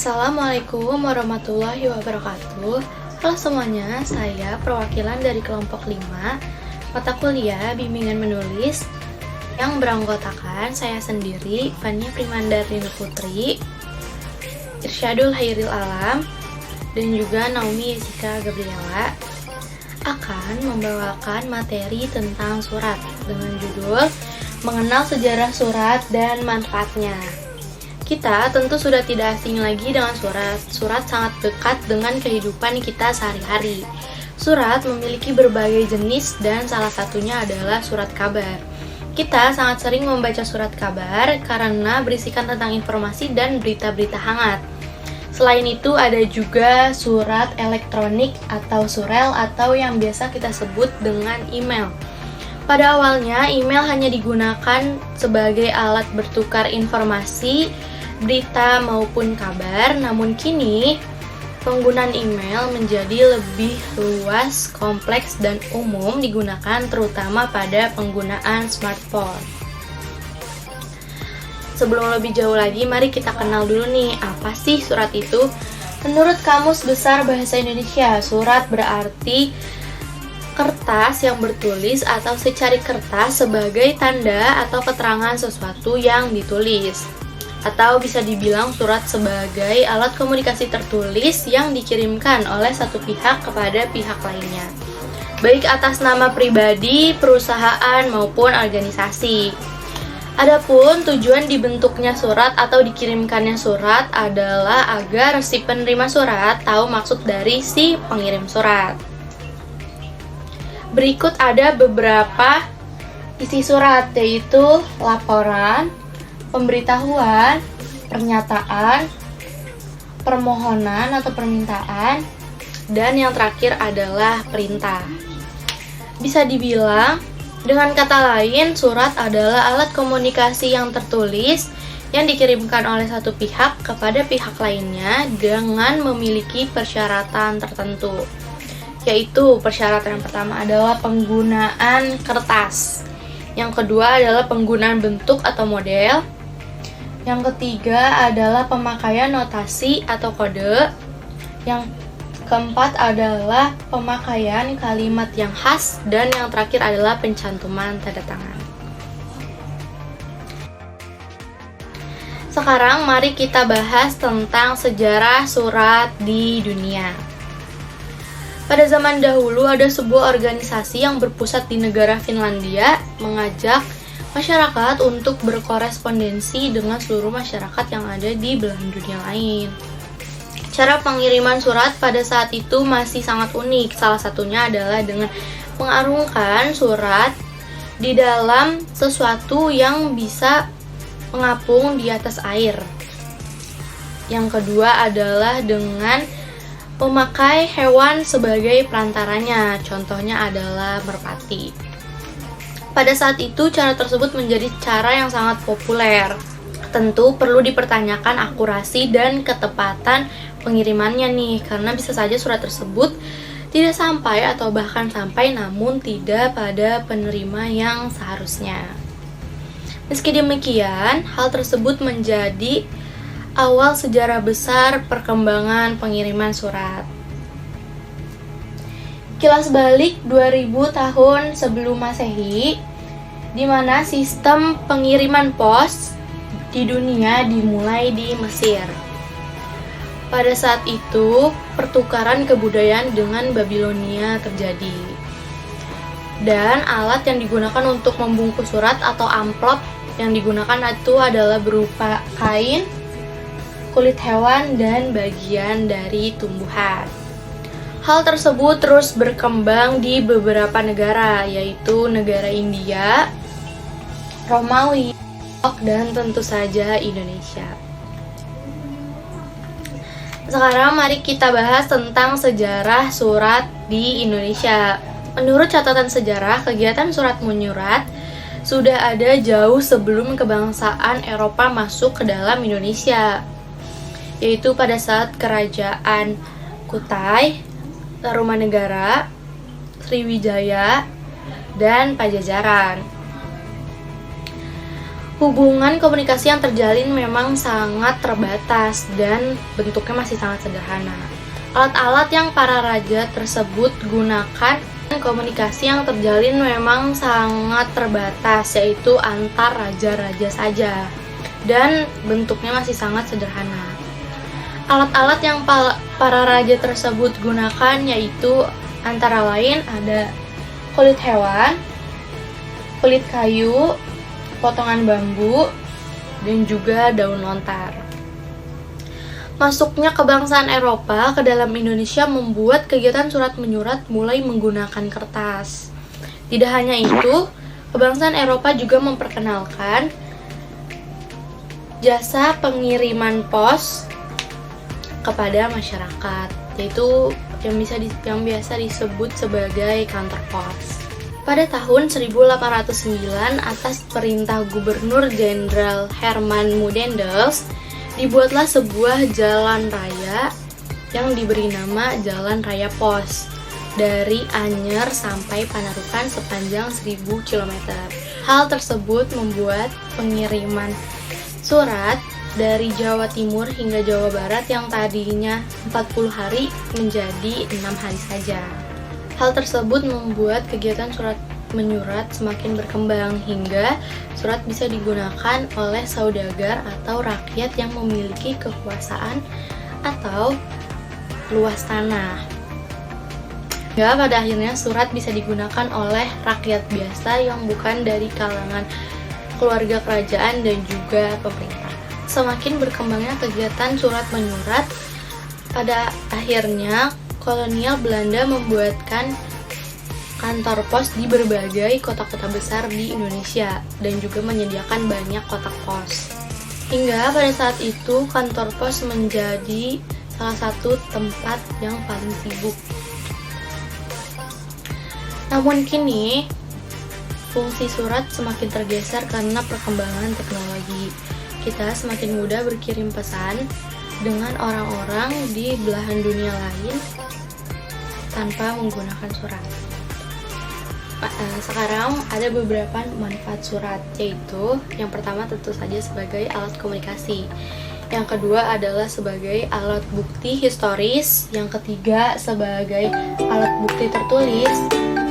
Assalamualaikum warahmatullahi wabarakatuh. Halo semuanya, saya perwakilan dari kelompok 5 mata kuliah bimbingan menulis yang beranggotakan saya sendiri, Fania Primandarlina Putri, Irsyadul Hairil Alam, dan juga Naomi Jessica Gabriela akan membawakan materi tentang surat dengan judul Mengenal Sejarah Surat dan Manfaatnya. Kita tentu sudah tidak asing lagi dengan surat. Surat sangat dekat dengan kehidupan kita sehari-hari. Surat memiliki berbagai jenis dan salah satunya adalah surat kabar. Kita sangat sering membaca surat kabar karena berisikan tentang informasi dan berita-berita hangat. Selain itu ada juga surat elektronik atau surel atau yang biasa kita sebut dengan email. Pada awalnya, email hanya digunakan sebagai alat bertukar informasi, berita maupun kabar, namun kini penggunaan email menjadi lebih luas, kompleks, dan umum digunakan terutama pada penggunaan smartphone. Sebelum lebih jauh lagi, mari kita kenal dulu nih, apa sih surat itu? Menurut Kamus Besar Bahasa Indonesia, surat berarti kertas yang bertulis atau secari kertas sebagai tanda atau keterangan sesuatu yang ditulis. Atau bisa dibilang surat sebagai alat komunikasi tertulis yang dikirimkan oleh satu pihak kepada pihak lainnya, baik atas nama pribadi, perusahaan, maupun organisasi. Adapun tujuan dibentuknya surat atau dikirimkannya surat adalah agar si penerima surat tahu maksud dari si pengirim surat. Berikut ada beberapa isi surat, yaitu laporan, pemberitahuan, pernyataan, permohonan atau permintaan, dan yang terakhir adalah perintah. Bisa dibilang, dengan kata lain, surat adalah alat komunikasi yang tertulis yang dikirimkan oleh satu pihak kepada pihak lainnya dengan memiliki persyaratan tertentu. Yaitu persyaratan yang pertama adalah penggunaan kertas. Yang kedua adalah penggunaan bentuk atau model. Yang ketiga adalah pemakaian notasi atau kode. Yang keempat adalah pemakaian kalimat yang khas. Dan yang terakhir adalah pencantuman tanda tangan. Sekarang mari kita bahas tentang sejarah surat di dunia. Pada zaman dahulu ada sebuah organisasi yang berpusat di negara Finlandia mengajak masyarakat untuk berkorespondensi dengan seluruh masyarakat yang ada di belahan dunia lain. Cara pengiriman surat pada saat itu masih sangat unik. Salah satunya adalah dengan mengarungkan surat di dalam sesuatu yang bisa mengapung di atas air. Yang kedua adalah dengan memakai hewan sebagai perantaranya. Contohnya adalah merpati. Pada saat itu, cara tersebut menjadi cara yang sangat populer. Tentu perlu dipertanyakan akurasi dan ketepatan pengirimannya nih, karena bisa saja surat tersebut tidak sampai atau bahkan sampai namun tidak pada penerima yang seharusnya. Meski demikian, hal tersebut menjadi awal sejarah besar perkembangan pengiriman surat. Kilas balik 2000 tahun sebelum Masehi, di mana sistem pengiriman pos di dunia dimulai di Mesir. Pada saat itu, pertukaran kebudayaan dengan Babilonia terjadi. Dan alat yang digunakan untuk membungkus surat atau amplop yang digunakan itu adalah berupa kain, kulit hewan, dan bagian dari tumbuhan. Hal tersebut terus berkembang di beberapa negara, yaitu negara India, Romawi, dan tentu saja Indonesia. Sekarang mari kita bahas tentang sejarah surat di Indonesia. Menurut catatan sejarah, kegiatan surat menyurat sudah ada jauh sebelum kebangsaan Eropa masuk ke dalam Indonesia, yaitu pada saat kerajaan Kutai, Tarumanegara, Sriwijaya, dan Pajajaran. Hubungan komunikasi yang terjalin memang sangat terbatas dan bentuknya masih sangat sederhana. Alat-alat yang para raja tersebut gunakan komunikasi yang terjalin memang sangat terbatas, yaitu antar raja-raja saja, dan bentuknya masih sangat sederhana. Alat-alat yang para raja tersebut gunakan yaitu antara lain ada kulit hewan, kulit kayu, potongan bambu, dan juga daun lontar. Masuknya kebangsaan Eropa ke dalam Indonesia membuat kegiatan surat menyurat mulai menggunakan kertas. Tidak hanya itu, kebangsaan Eropa juga memperkenalkan jasa pengiriman pos kepada masyarakat, yaitu yang biasa disebut sebagai kantor pos. Pada tahun 1809, atas perintah Gubernur Jenderal Herman Mudendels, dibuatlah sebuah jalan raya yang diberi nama Jalan Raya Pos dari Anyer sampai Panarukan sepanjang 1000 km. Hal tersebut membuat pengiriman surat dari Jawa Timur hingga Jawa Barat yang tadinya 40 hari menjadi 6 hari saja. Hal tersebut membuat kegiatan surat menyurat semakin berkembang hingga surat bisa digunakan oleh saudagar atau rakyat yang memiliki kekuasaan atau luas tanah. Hingga pada akhirnya surat bisa digunakan oleh rakyat biasa yang bukan dari kalangan keluarga kerajaan dan juga pemerintah. Semakin berkembangnya kegiatan surat menyurat, pada akhirnya kolonial Belanda membuatkan kantor pos di berbagai kota-kota besar di Indonesia dan juga menyediakan banyak kotak pos. Hingga pada saat itu kantor pos menjadi salah satu tempat yang paling sibuk. Namun kini fungsi surat semakin tergeser karena perkembangan teknologi. Kita semakin mudah berkirim pesan dengan orang-orang di belahan dunia lain tanpa menggunakan surat. Sekarang ada beberapa manfaat surat, yaitu yang pertama tentu saja sebagai alat komunikasi, yang kedua adalah sebagai alat bukti historis, yang ketiga sebagai alat bukti tertulis,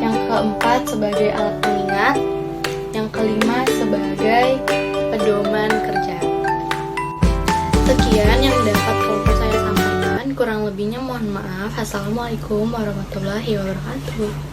yang keempat sebagai alat pengingat, yang kelima sebagai pedoman kerja. Sekian yang dapat saya sampaikan, kurang lebihnya mohon maaf. Assalamualaikum warahmatullahi wabarakatuh.